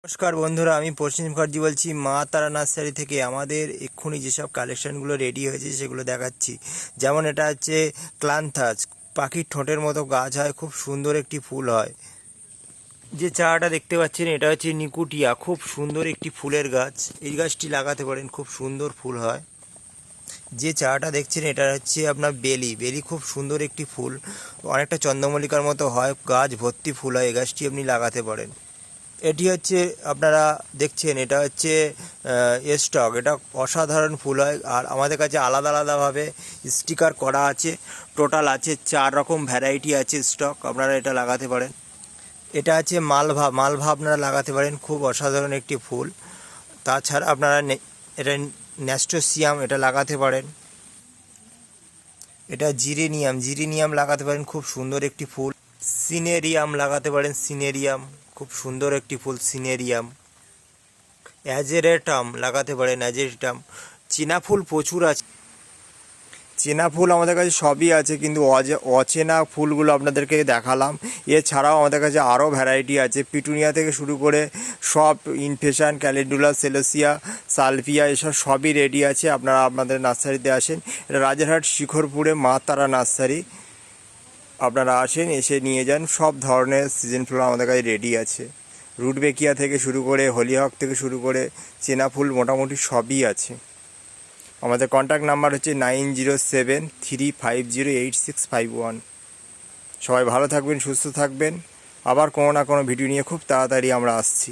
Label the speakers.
Speaker 1: নমস্কার বন্ধুরা, আমি পশ্চিম মুখার্জি বলছি মা তারা নার্সারি থেকে। আমাদের এক্ষুনি যেসব কালেকশনগুলো রেডি হয়েছে সেগুলো দেখাচ্ছি। যেমন এটা হচ্ছে ক্লান্থাস, পাখির ঠোঁটের মতো গাছ হয়, খুব সুন্দর একটি ফুল হয়। যে চারাটা দেখতে পাচ্ছেন এটা হচ্ছে নিকুটিয়া, খুব সুন্দর একটি ফুলের গাছ। এই গাছটি লাগাতে পারেন, খুব সুন্দর ফুল হয়। যে চারাটা দেখছেন এটা হচ্ছে আপনার বেলি, খুব সুন্দর একটি ফুল, অনেকটা চন্দ্রমল্লিকার মতো হয়, গাছ ভর্তি ফুল হয়। এই গাছটি আপনি লাগাতে পারেন। এটি হচ্ছে আপনারা দেখছেন এটা হচ্ছে স্টক, এটা অসাধারণ ফুল হয়। আর আমাদের কাছে আলাদা আলাদাভাবে স্টিকার করা আছে, টোটাল আছে 4 রকম ভ্যারাইটি আছে স্টক, আপনারা এটা লাগাতে পারেন। এটা আছে মালভা, আপনারা লাগাতে পারেন, খুব অসাধারণ একটি ফুল। তাছাড়া আপনারা এটা ন্যাস্টোসিয়াম, এটা লাগাতে পারেন। এটা জিরেনিয়াম লাগাতে পারেন, খুব সুন্দর একটি ফুল। সিনেরিয়াম লাগাতে পারেন, খুব সুন্দর একটি ফুল সিনেরিয়াম। অ্যাজেরেটাম লাগাতে পারেন, চীনা ফুল প্রচুর আছে। চেনা ফুল আমাদের কাছে সবই আছে, কিন্তু অচেনা ফুলগুলো আপনাদেরকে দেখালাম। এছাড়াও আমাদের কাছে আরও ভ্যারাইটি আছে, পিটুনিয়া থেকে শুরু করে সব, ইনফেশন, ক্যালেন্ডুলা, সেলোসিয়া, সালভিয়া, এসব সবই রেডি আছে। আপনারা আপনাদের নার্সারিতে আসেন। এটা রাজারহাট শিখরপুরে মা তারা নার্সারি। আপনারা আসেন, এসে নিয়ে যান। সব ধরনের সিজন ফুল আমাদের কাছে রেডি আছে। রুটবেকিয়া থেকে শুরু করে, হলিহক থেকে শুরু করে চেনা ফুল মোটামুটি সবই আছে। আমাদের কন্ট্যাক্ট নাম্বার হচ্ছে 9073508651। সবাই ভালো থাকবেন, সুস্থ থাকবেন। আবার কোনো না কোনো ভিডিও নিয়ে খুব তাড়াতাড়ি আমরা আসছি।